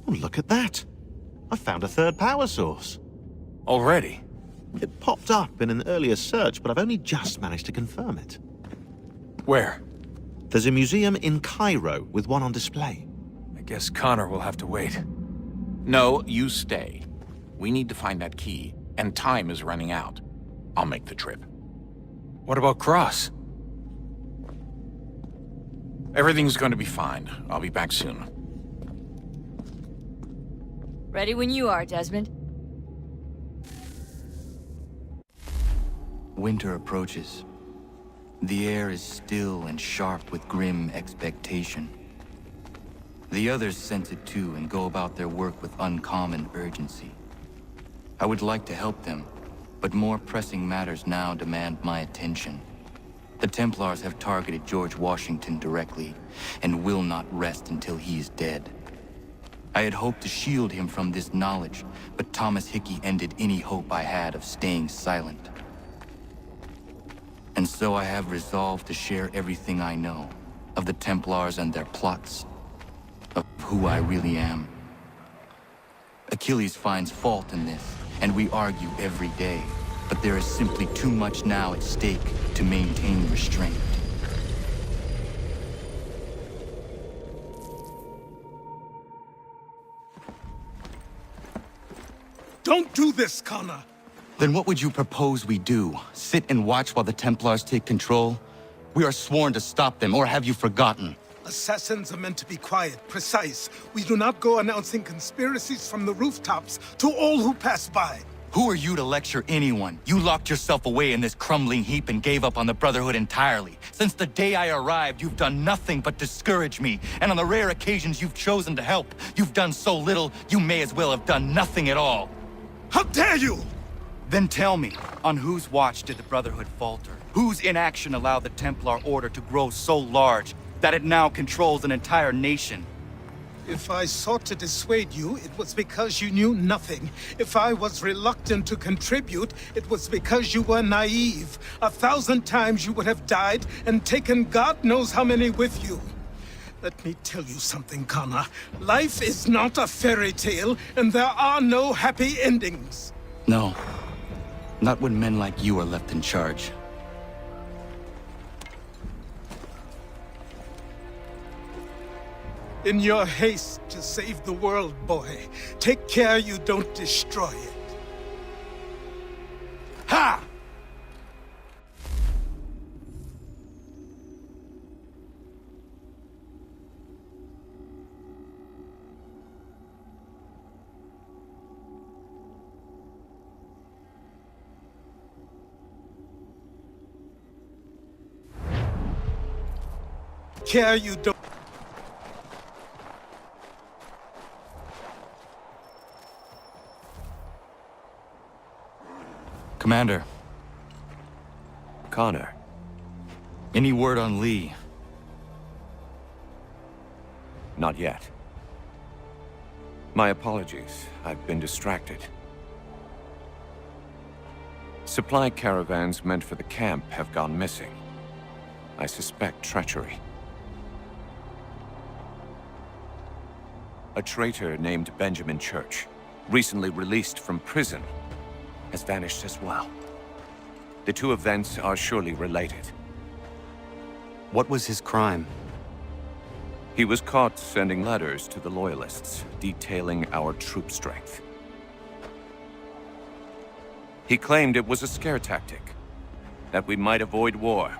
Oh, look at that. I found a third power source. Already? It popped up in an earlier search, but I've only just managed to confirm it. Where? There's a museum in Cairo with one on display. I guess Connor will have to wait. No, you stay. We need to find that key, and time is running out. I'll make the trip. What about Cross? Everything's going to be fine. I'll be back soon. Ready when you are, Desmond. Winter approaches. The air is still and sharp with grim expectation. The others sense it too and go about their work with uncommon urgency. I would like to help them, but more pressing matters now demand my attention. The Templars have targeted George Washington directly, and will not rest until he is dead. I had hoped to shield him from this knowledge, but Thomas Hickey ended any hope I had of staying silent. And so I have resolved to share everything I know, of the Templars and their plots, of who I really am. Achilles finds fault in this, and we argue every day, but there is simply too much now at stake to maintain restraint. Don't do this, Connor! Then what would you propose we do? Sit and watch while the Templars take control? We are sworn to stop them, or have you forgotten? Assassins are meant to be quiet, precise. We do not go announcing conspiracies from the rooftops to all who pass by. Who are you to lecture anyone? You locked yourself away in this crumbling heap and gave up on the Brotherhood entirely. Since the day I arrived, you've done nothing but discourage me. And on the rare occasions you've chosen to help, you've done so little, you may as well have done nothing at all. How dare you! Then tell me, on whose watch did the Brotherhood falter? Whose inaction allowed the Templar Order to grow so large that it now controls an entire nation? If I sought to dissuade you, it was because you knew nothing. If I was reluctant to contribute, it was because you were naive. 1,000 times you would have died and taken God knows how many with you. Let me tell you something, Connor. Life is not a fairy tale, and there are no happy endings. No. Not when men like you are left in charge. In your haste to save the world, boy, take care you don't destroy it. Ha! Care you don't. Commander, Connor. any word on Lee? Not yet. My apologies. I've been distracted. Supply caravans meant for the camp have gone missing. I suspect treachery. A traitor named Benjamin Church, recently released from prison, has vanished as well. The two events are surely related. What was his crime? He was caught sending letters to the Loyalists, detailing our troop strength. He claimed it was a scare tactic, that we might avoid war.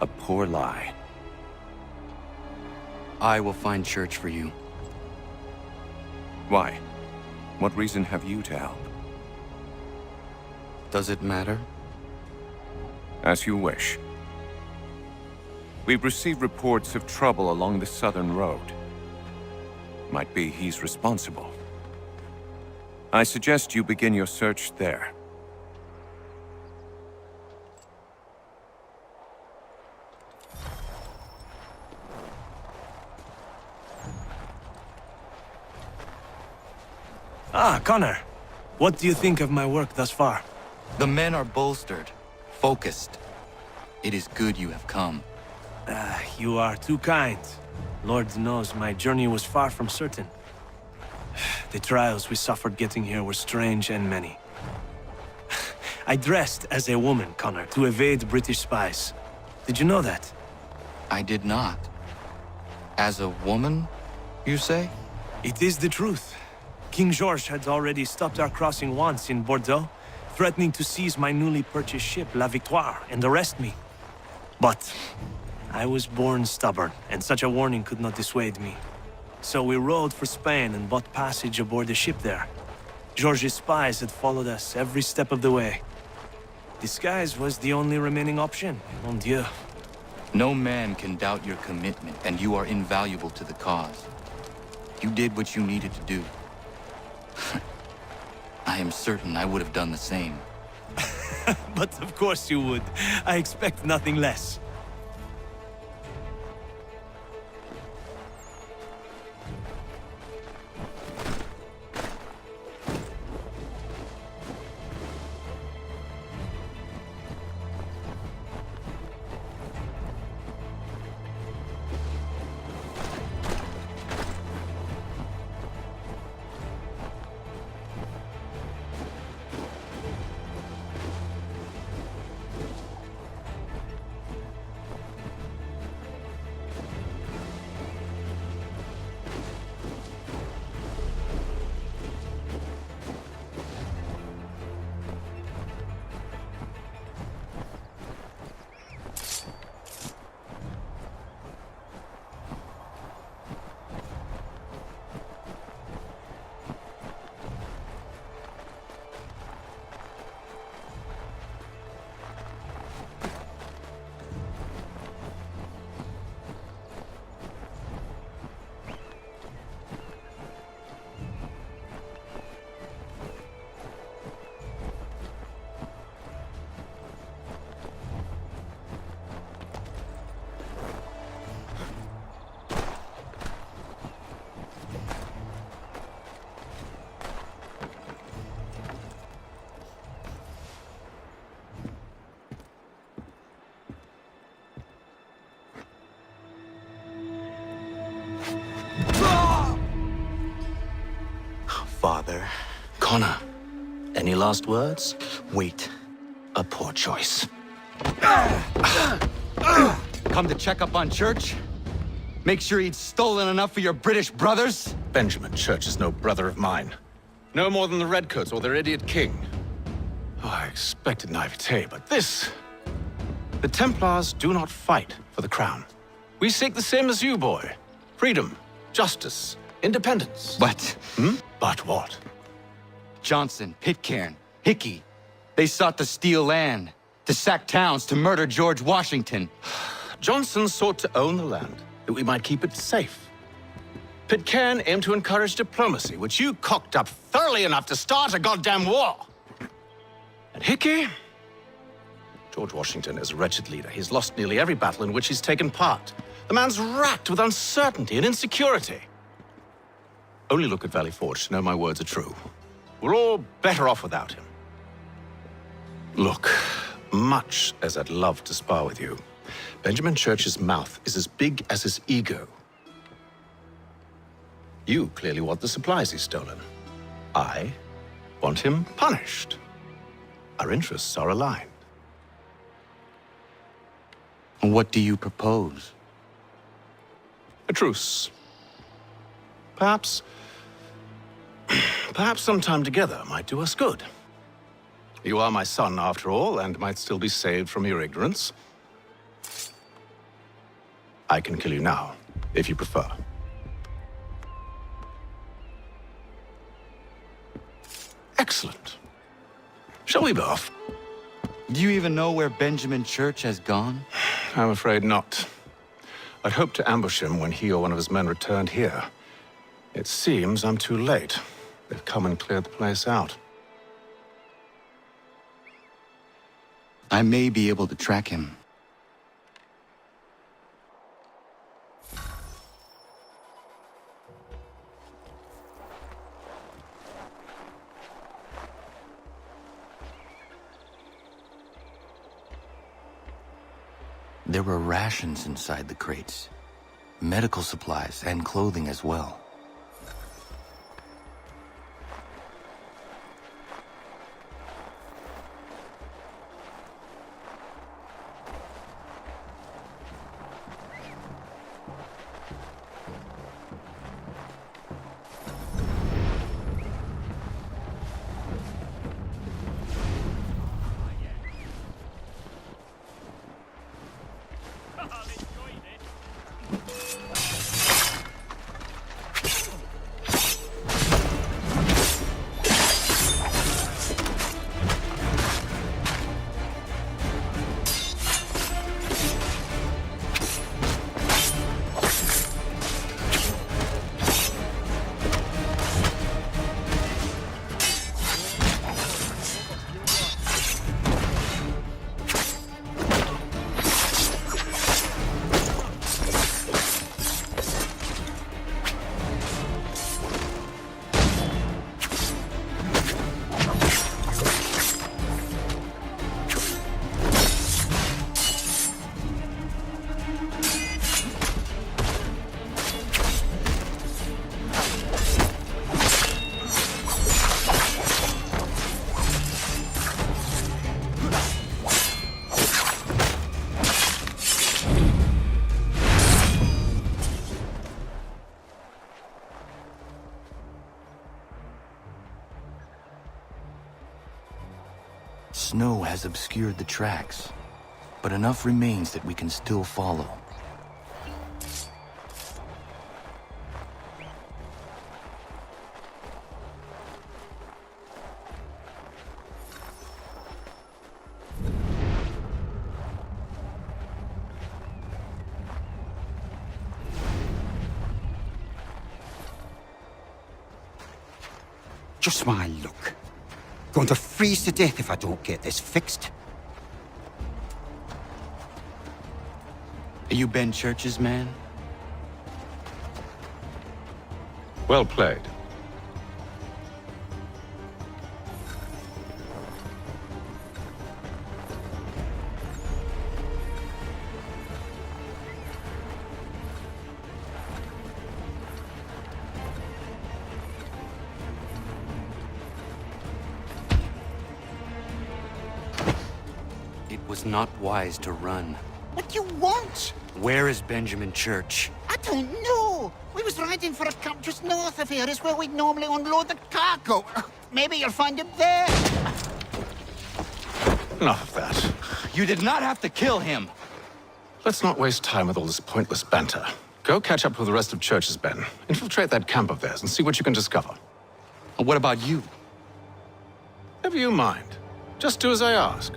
A poor lie. I will find Church for you. Why? What reason have you to help? Does it matter? As you wish. We've received reports of trouble along the southern road. Might be he's responsible. I suggest you begin your search there. Ah, Connor. What do you think of my work thus far? The men are bolstered, focused. It is good you have come. You are too kind. Lord knows my journey was far from certain. The trials we suffered getting here were strange and many. I dressed as a woman, Connor, to evade British spies. Did you know that? I did not. As a woman, you say? It is the truth. King George had already stopped our crossing once in Bordeaux, threatening to seize my newly purchased ship, La Victoire, and arrest me. But I was born stubborn, and such a warning could not dissuade me. So we rode for Spain and bought passage aboard the ship there. George's spies had followed us every step of the way. Disguise was the only remaining option, mon Dieu. No man can doubt your commitment, and you are invaluable to the cause. You did what you needed to do. I am certain I would have done the same. But of course you would. I expect nothing less. Father. Connor, any last words? Wait. A poor choice. Come to check up on Church? Make sure he'd stolen enough for your British brothers? Benjamin Church is no brother of mine. No more than the Redcoats or their idiot king. Oh, I expected naivete, but this... The Templars do not fight for the crown. We seek the same as you, boy. Freedom, justice, independence. But But what? Johnson, Pitcairn, Hickey, they sought to steal land, to sack towns, to murder George Washington. Johnson sought to own the land, that we might keep it safe. Pitcairn aimed to encourage diplomacy, which you cocked up thoroughly enough to start a goddamn war. And Hickey? George Washington is a wretched leader. He's lost nearly every battle in which he's taken part. The man's racked with uncertainty and insecurity. Only look at Valley Forge to know my words are true. We're all better off without him. Look, much as I'd love to spar with you, Benjamin Church's mouth is as big as his ego. You clearly want the supplies he's stolen. I want him punished. Our interests are aligned. What do you propose? A truce. Perhaps some time together might do us good. You are my son, after all, and might still be saved from your ignorance. I can kill you now, if you prefer. Excellent. Shall we be off? Do you even know where Benjamin Church has gone? I'm afraid not. I'd hoped to ambush him when he or one of his men returned here. It seems I'm too late. They've come and cleared the place out. I may be able to track him. There were rations inside the crates, medical supplies and clothing as well. snow has obscured the tracks, but enough remains that we can still follow. Just my luck. Going to freeze to death if I don't get this fixed. Are you Ben Church's man? Well played. It was not wise to run. What do you want? Where is Benjamin Church? I don't know. We was riding for a camp just north of here. It's where we'd normally unload the cargo. Maybe you'll find him there. Enough of that. You did not have to kill him! Let's not waste time with all this pointless banter. Go catch up with the rest of Church's men. Infiltrate that camp of theirs and see what you can discover. And what about you? Never you mind. Just do as I ask.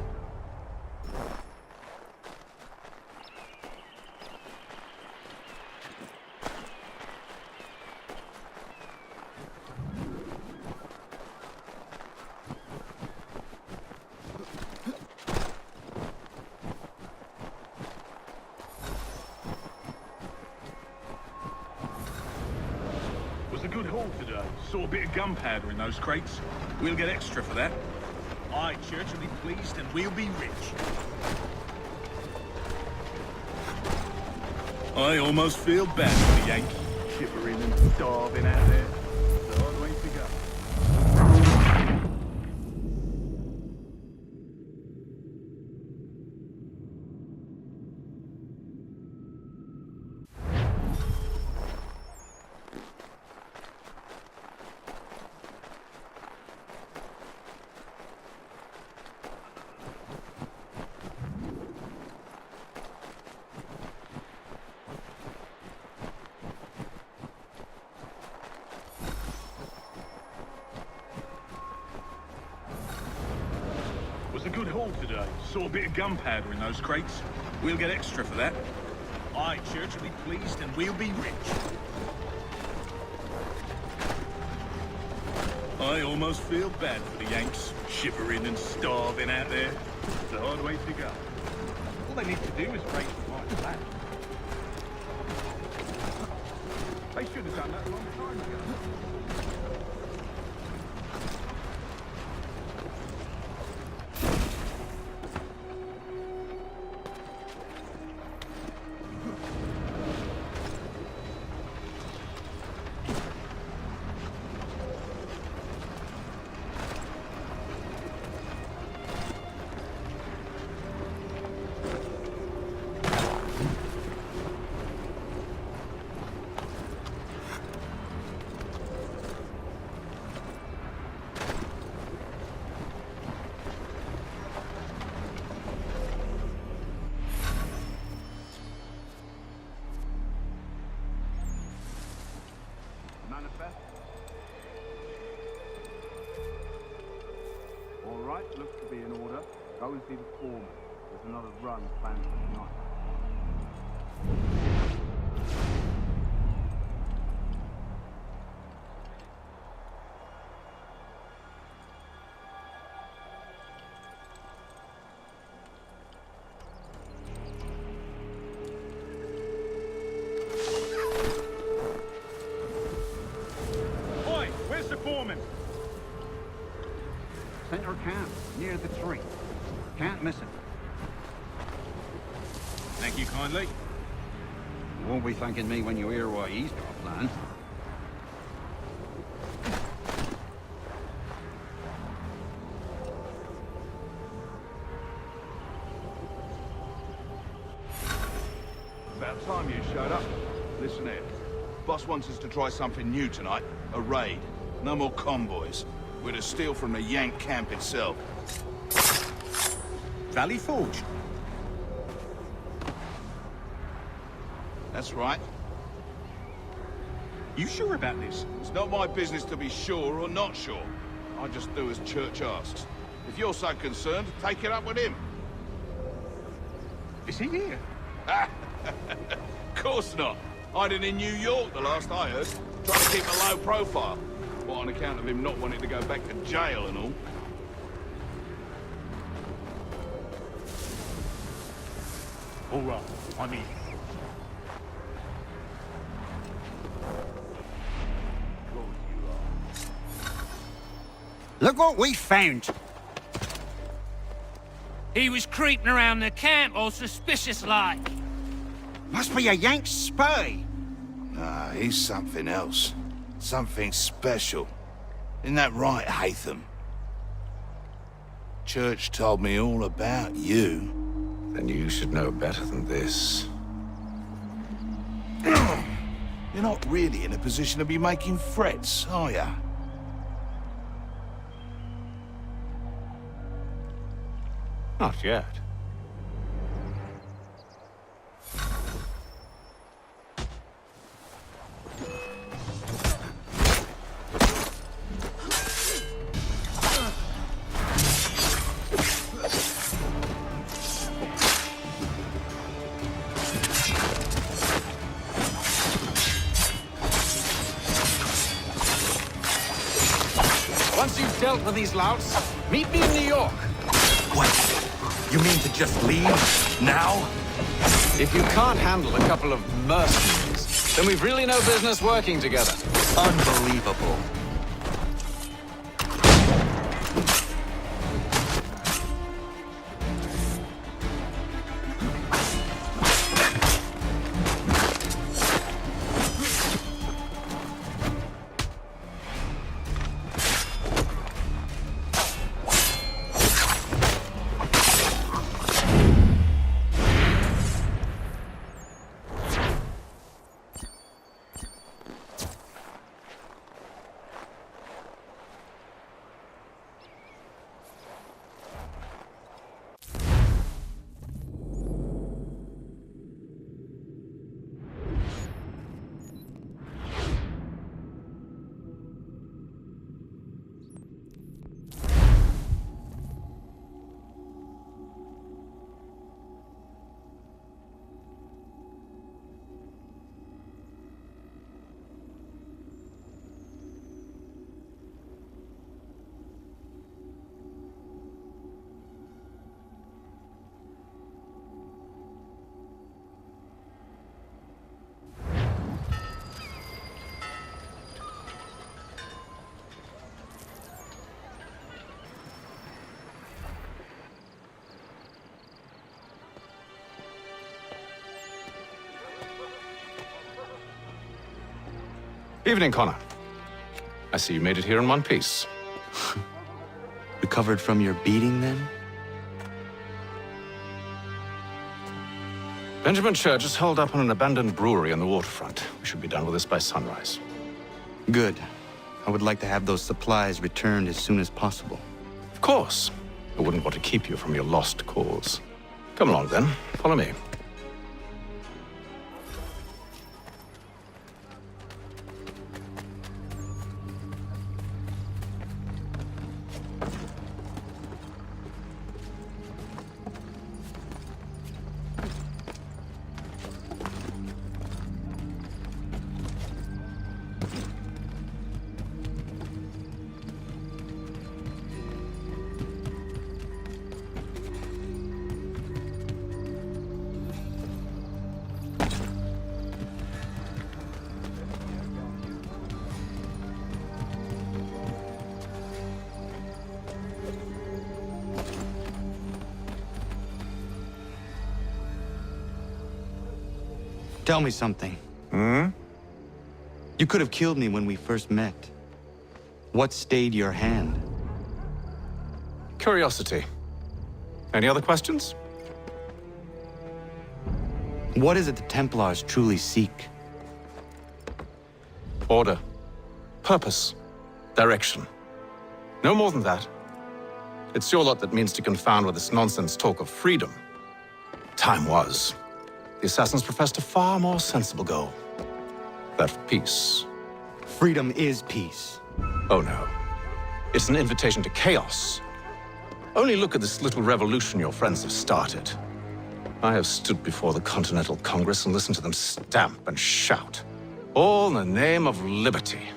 Was a good haul today. Saw a bit of gunpowder in those crates. We'll get extra for that. Aye, Church will be pleased and we'll be rich. I almost feel bad for the Yankee. Shivering and starving out there. It's a hard way to go. Was a good haul today. Saw a bit of gunpowder in those crates. We'll get extra for that. Aye, Church will be pleased and we'll be rich. I almost feel bad for the Yanks. Shivering and starving out there. It's a hard way to go. All they need to do is break the right land. They should have done that a long time ago. Manifest. All right, looks to be in order. Go and see the foreman. There's another run planned for tonight. Center camp, near the tree. Can't miss it. Thank you kindly. You won't be thanking me when you hear what he's got planned. About time you showed up. Listen here. Boss wants us to try something new tonight. A raid. No more convoys. We're to steal from the Yank camp itself. Valley Forge. That's right. You sure about this? It's not my business to be sure or not sure. I just do as Church asks. If you're so concerned, take it up with him. Is he here? Of course not. Hiding in New York, the last I heard. Trying to keep a low profile. What, on account of him not wanting to go back to jail and all? All right, I'm in. Look what we found. He was creeping around the camp all suspicious-like. Must be a Yank spy. Nah, he's something else. Something special. Isn't that right, Hatham? Church told me all about you. Then you should know better than this. You're not really in a position to be making threats, are ya? Not yet. Once you've dealt with these louts, meet me in New York. What? You mean to just leave? Now? If you can't handle a couple of mercenaries, then we've really no business working together. Unbelievable. Evening, Connor. I see you made it here in one piece. Recovered from your beating, then? Benjamin Church is holed up on an abandoned brewery on the waterfront. We should be done with this by sunrise. Good. I would like to have those supplies returned as soon as possible. Of course. I wouldn't want to keep you from your lost cause. Come along, then. Follow me. Tell me something. You could have killed me when we first met. What stayed your hand? Curiosity. Any other questions? What is it the Templars truly seek? Order. Purpose. Direction. No more than that. It's your lot that means to confound with this nonsense talk of freedom. Time was. The assassins professed a far more sensible goal. That of peace. Freedom is peace. Oh no. It's an invitation to chaos. Only look at this little revolution your friends have started. I have stood before the Continental Congress and listened to them stamp and shout. All in the name of liberty.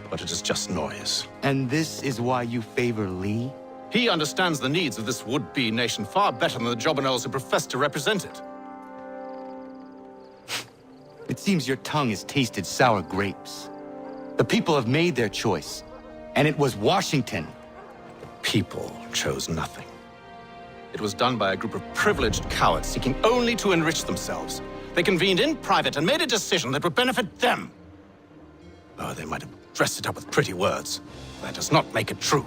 But it is just noise. And this is why you favor Lee? He understands the needs of this would-be nation far better than the jobberknolls who profess to represent it. It seems your tongue has tasted sour grapes. The people have made their choice, and it was Washington. The people chose nothing. It was done by a group of privileged cowards seeking only to enrich themselves. They convened in private and made a decision that would benefit them. Oh, they might have dressed it up with pretty words. That does not make it true.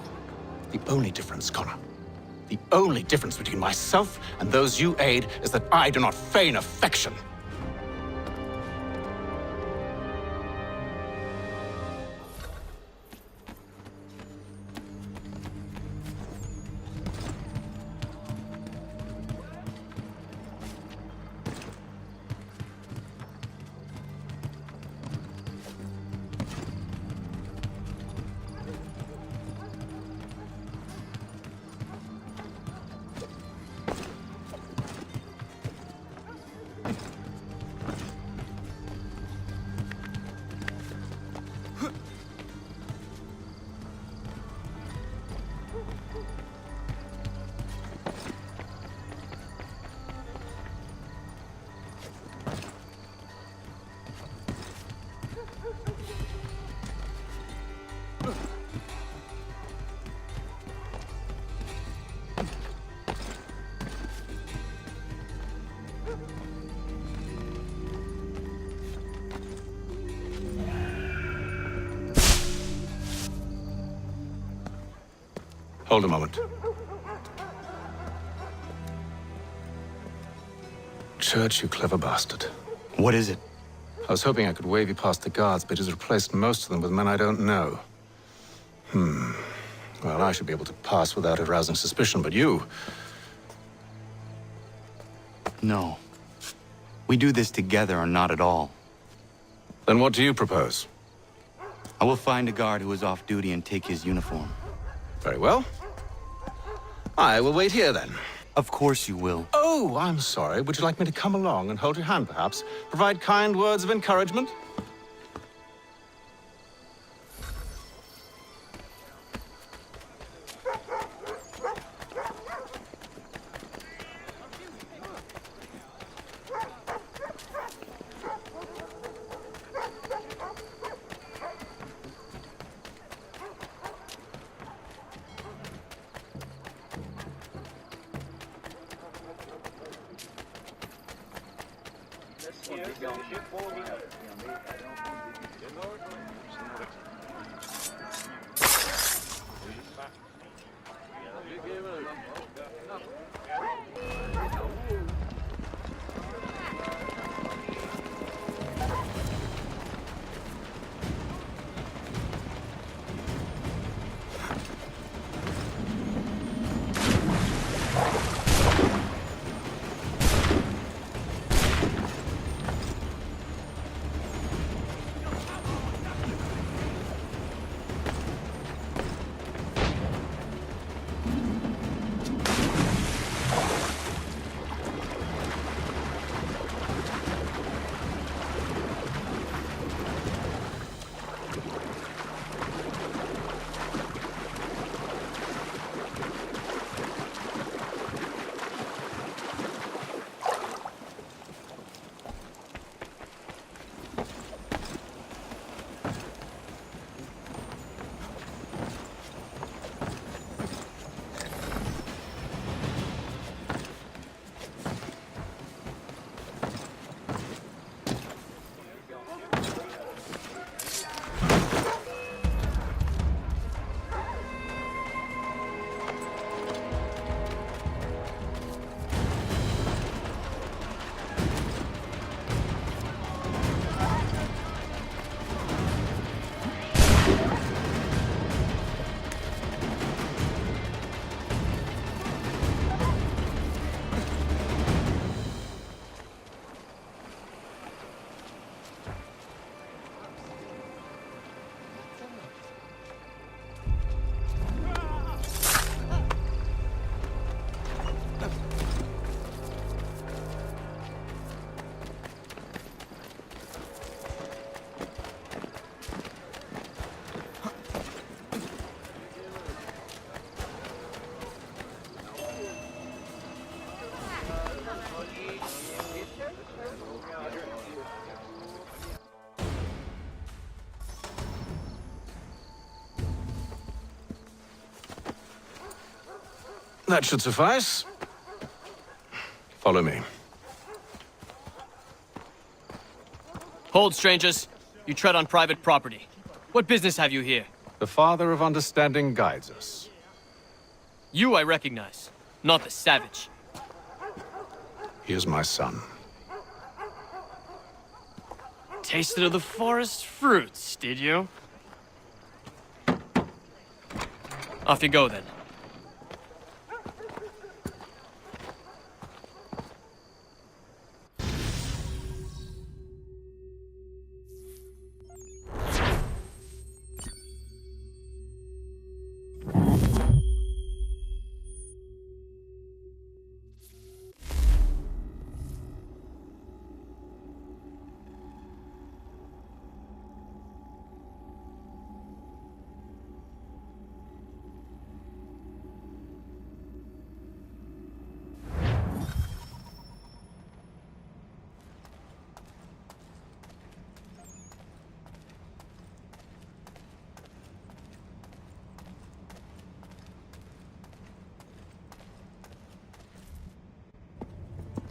The only difference, Connor, the only difference between myself and those you aid is that I do not feign affection. Hold a moment. Church, you clever bastard. What is it? I was hoping I could wave you past the guards, but he's replaced most of them with men I don't know. Well, I should be able to pass without arousing suspicion, but you... No. We do this together or not at all. Then what do you propose? I will find a guard who is off duty and take his uniform. Very well. I will wait here, then. Of course you will. Oh, I'm sorry. Would you like me to come along and hold your hand, perhaps? Provide kind words of encouragement? That should suffice. Follow me. Hold, strangers. You tread on private property. What business have you here? The Father of Understanding guides us. You I recognize, not the savage. He is my son. Tasted of the forest fruits, did you? Off you go, then.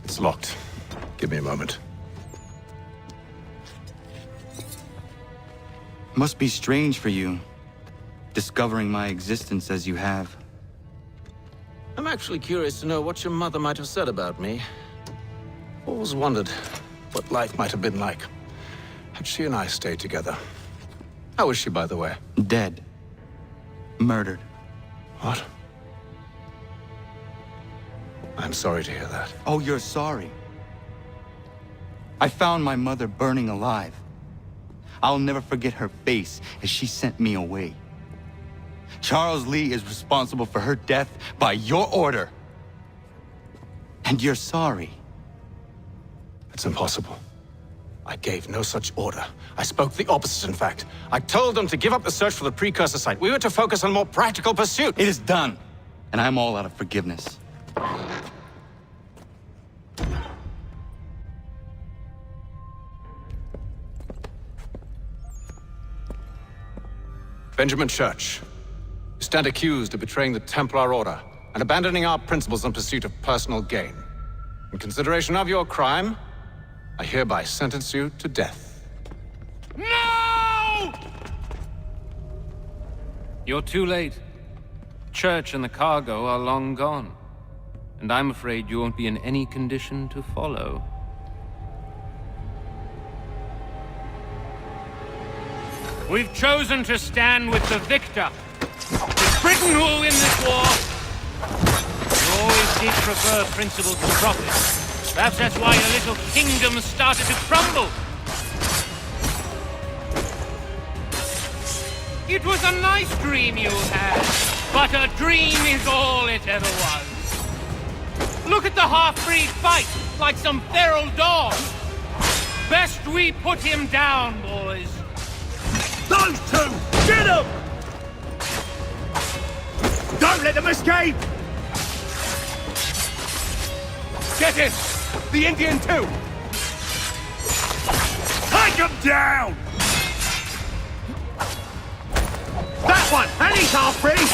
It's locked. Give me a moment. Must be strange for you, discovering my existence as you have. I'm actually curious to know what your mother might have said about me. Always wondered what life might have been like had she and I stayed together. How is she, by the way? Dead. Murdered. What? I'm sorry to hear that. Oh, you're sorry. I found my mother burning alive. I'll never forget her face as she sent me away. Charles Lee is responsible for her death by your order. And you're sorry. It's impossible. I gave no such order. I spoke the opposite, in fact. I told them to give up the search for the precursor site. We were to focus on more practical pursuit. It is done, and I'm all out of forgiveness. Benjamin Church, you stand accused of betraying the Templar Order and abandoning our principles in pursuit of personal gain. In consideration of your crime, I hereby sentence you to death. No! You're too late. Church and the cargo are long gone. And I'm afraid you won't be in any condition to follow. We've chosen to stand with the victor. It's Britain who will win this war. You always did prefer principle to profit. Perhaps that's why your little kingdom started to crumble. It was a nice dream you had, but a dream is all it ever was. Look at the half-breed fight, like some feral dog. Best we put him down, boys. Those two! Get them! Don't let them escape! Get him! The Indian too! Take him down! That one! And he's half-breed!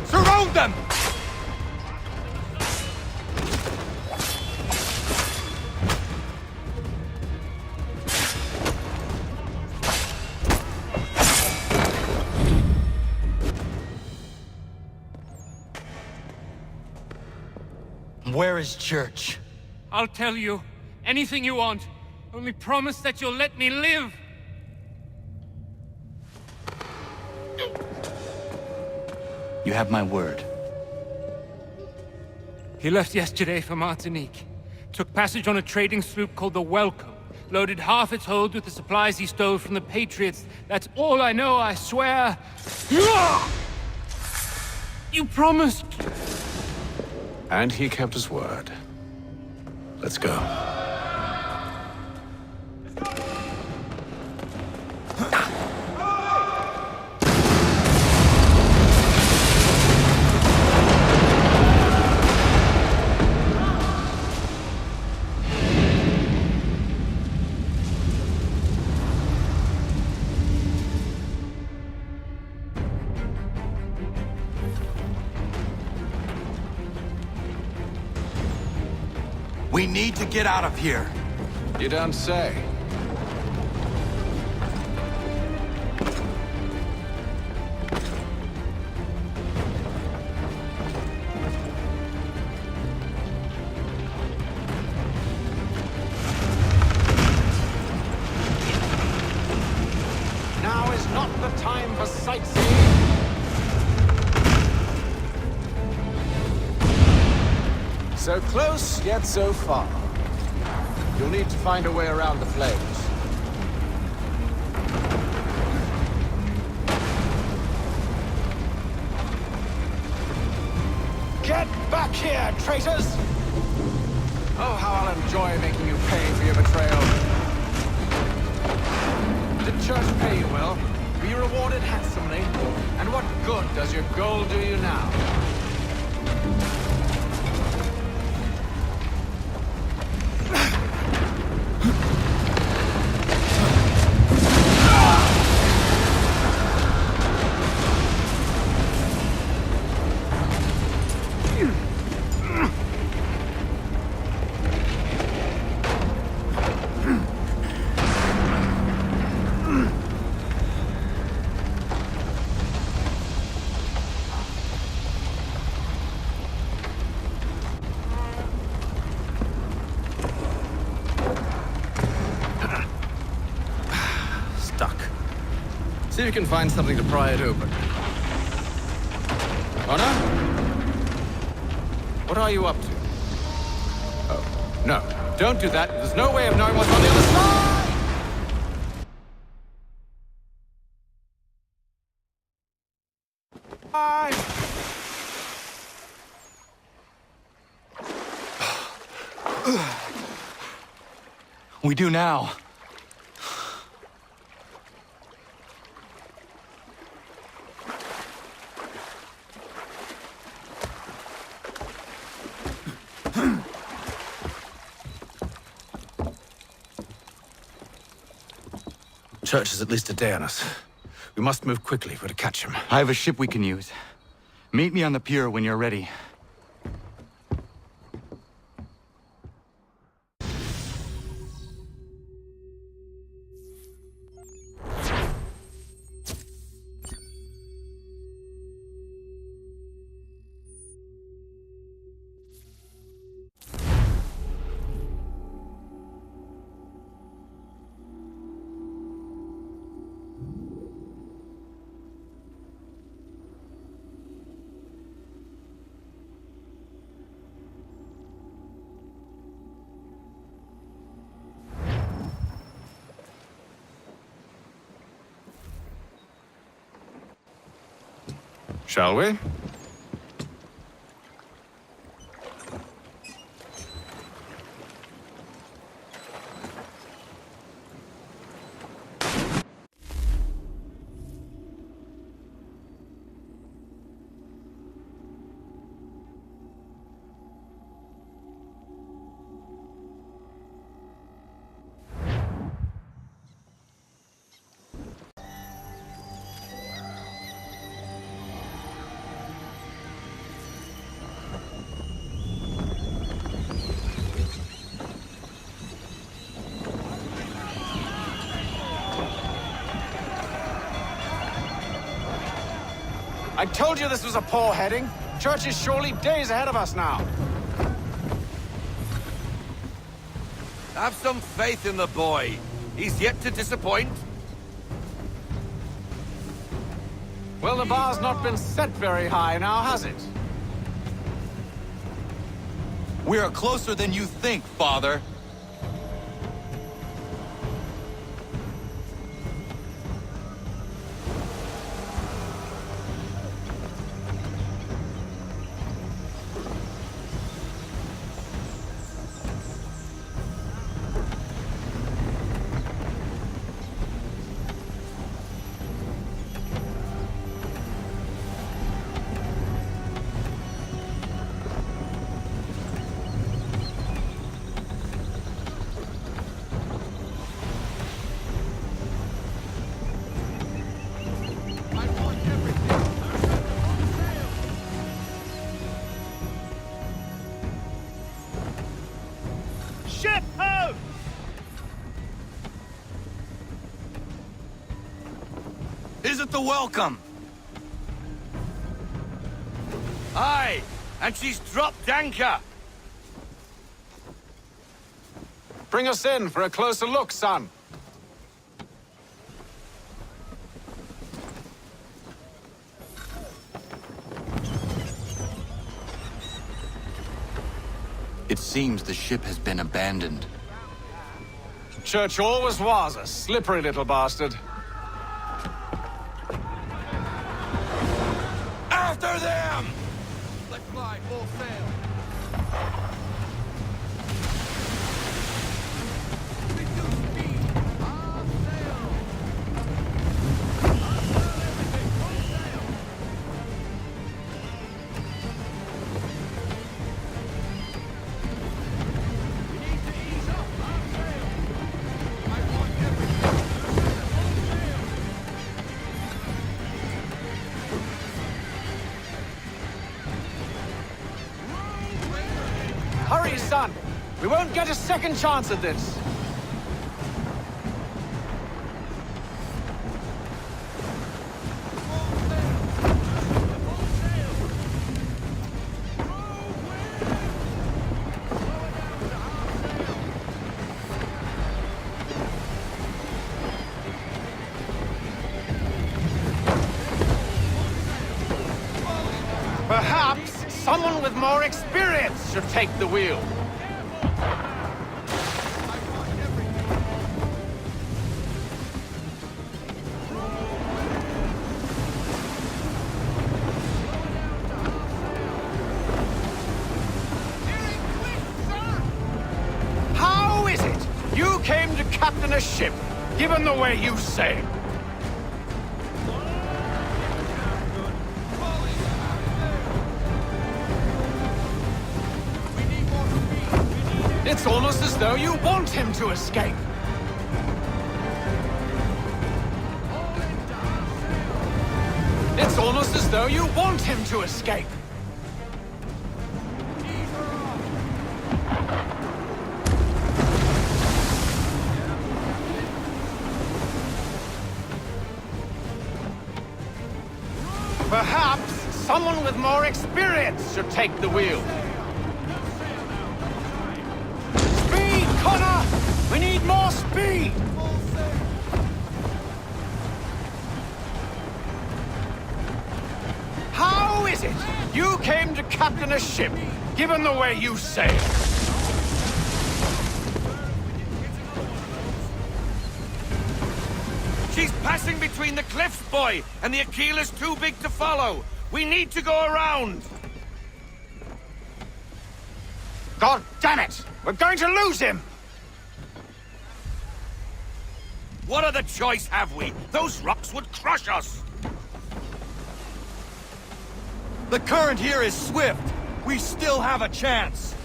Surround them! Where is Church? I'll tell you. Anything you want. Only promise that you'll let me live. You have my word. He left yesterday for Martinique. Took passage on a trading sloop called the Welcome. Loaded half its hold with the supplies he stole from the Patriots. That's all I know, I swear. You promised. And he kept his word. Let's go. need to get out of here. You don't say. Now is not the time for sightseeing. So close, yet so far. You'll need to find a way around the flames. Get back here, traitors! Oh, how I'll enjoy making you pay for your betrayal. Did church pay you well? Were you rewarded handsomely? And what good does your gold do you now? See if you can find something to pry it open. Honor? What are you up to? Oh, no. Don't do that. There's no way of knowing what's on the other side! We do now. Church is at least a day on us. We must move quickly if we're to catch him. I have a ship we can use. Meet me on the pier when you're ready. Shall we? I told you this was a poor heading. Church is surely days ahead of us now. Have some faith in the boy. He's yet to disappoint. Well, the bar's not been set very high now, has it? We are closer than you think, Father. isn't the welcome. Aye, and she's dropped anchor. Bring us in for a closer look, son. It seems the ship has been abandoned. Church always was a slippery little bastard. After them! Let's fly full sail. Hurry, son! We won't get a second chance at this! Perhaps someone with more experience should take the wheel. How is it you came to captain a ship, given the way you sail? It's almost as though you want him to escape. It's almost as though you want him to escape. Perhaps someone with more experience should take the wheel. Connor! We need more speed! How is it you came to captain a ship, given the way you sail? She's passing between the cliffs, boy, and the Aquila's too big to follow. We need to go around. God damn it! We're going to lose him! What other choice have we? Those rocks would crush us! The current here is swift. We still have a chance.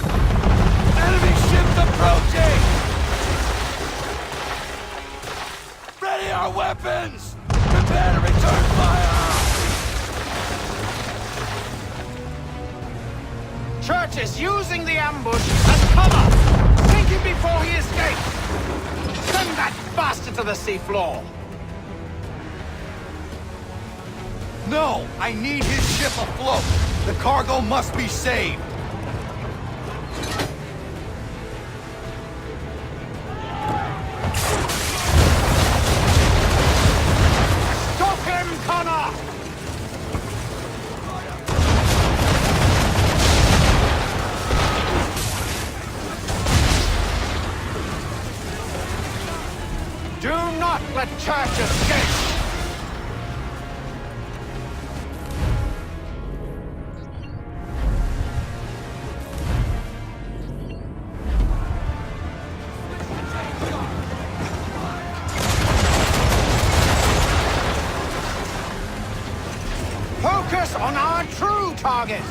Enemy ships approaching! Ready our weapons! Prepare to return fire! Church is using the ambush as cover! Sink him before he escapes! Send that bastard to the seafloor! No! I need his ship afloat! The cargo must be saved! Stop him, Connor! Do not let Church escape! Focus on our true target!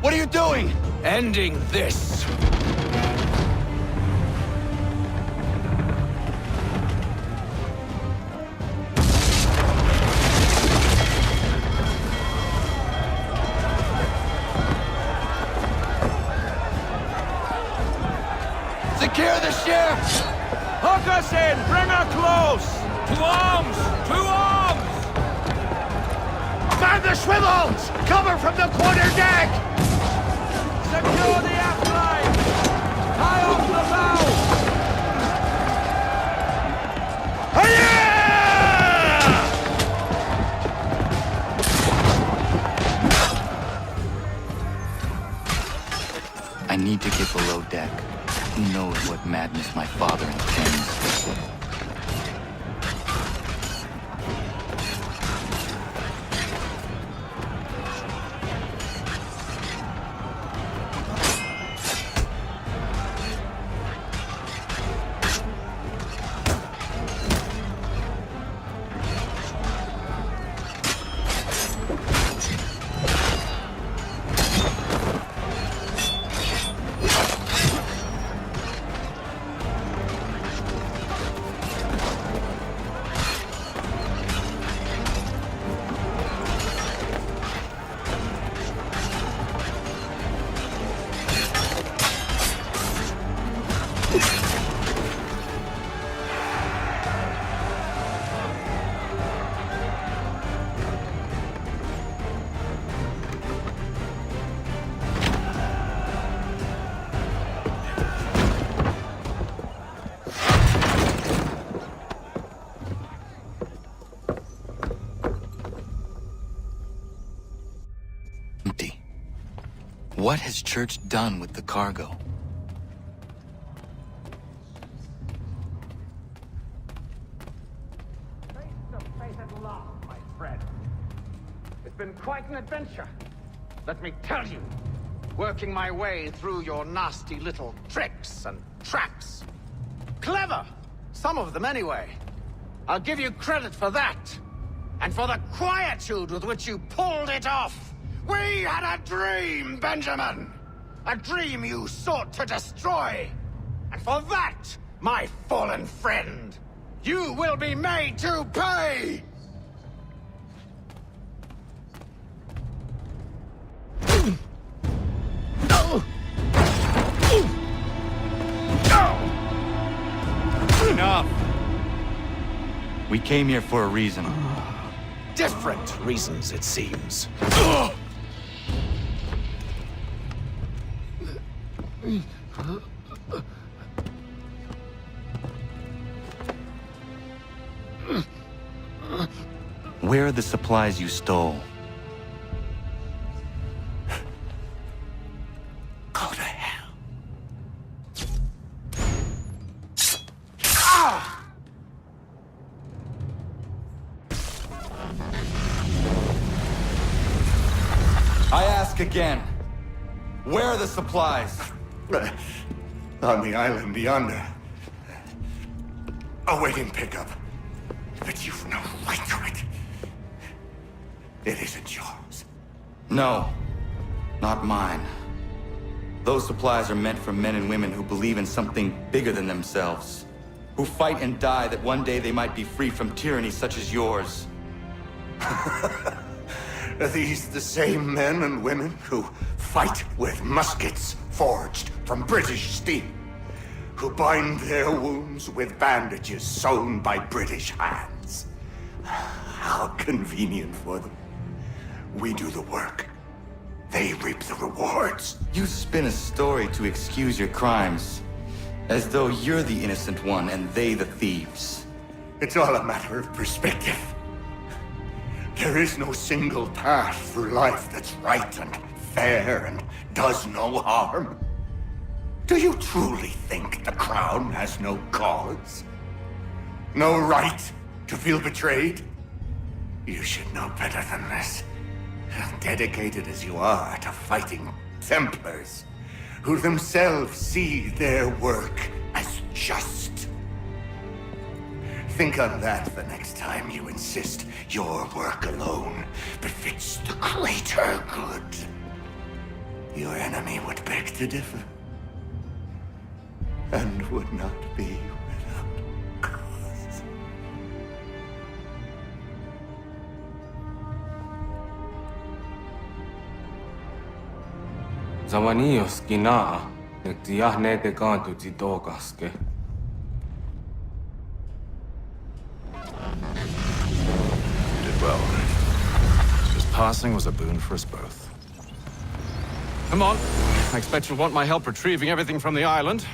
What are you doing? Ending this. Secure the ship! Hook us in! Bring her close! To arms! To arms! Man the swivels! Cover from the quarter deck! Secure the aft line! Tie off the bow! Hiya! I need to get below deck. Who knows what madness my father intends? What has Church done with the cargo? Face to face at last, my friend. It's been quite an adventure. Let me tell you, working my way through your nasty little tricks and traps. Clever! Some of them anyway. I'll give you credit for that. And for the quietude with which you pulled it off. We had a dream, Benjamin! A dream you sought to destroy! And for that, my fallen friend, you will be made to pay! Enough! We came here for a reason. Different reasons, it seems. Where are the supplies you stole? Go to hell. I ask again. Where are the supplies? On the island yonder. Awaiting pickup. But you've no right to it. It isn't yours. No, not mine. Those supplies are meant for men and women who believe in something bigger than themselves. Who fight and die that one day they might be free from tyranny such as yours. Are these the same men and women who fight with muskets forged from British steel? Who bind their wounds with bandages sewn by British hands? How convenient for them. We do the work. They reap the rewards. You spin a story to excuse your crimes, as though you're the innocent one and they the thieves. It's all a matter of perspective. There is no single path through life that's right and fair and does no harm. Do you truly think the Crown has no cause? No right to feel betrayed? You should know better than this. Dedicated as you are to fighting Templars, who themselves see their work as just. Think on that the next time you insist your work alone befits the greater good. Your enemy would beg to differ, and would not be without cause. Zawanios kinaa, nektiahne te kantu titokaske. You did well. His passing was a boon for us both. Come on. I expect you'll want my help retrieving everything from the island.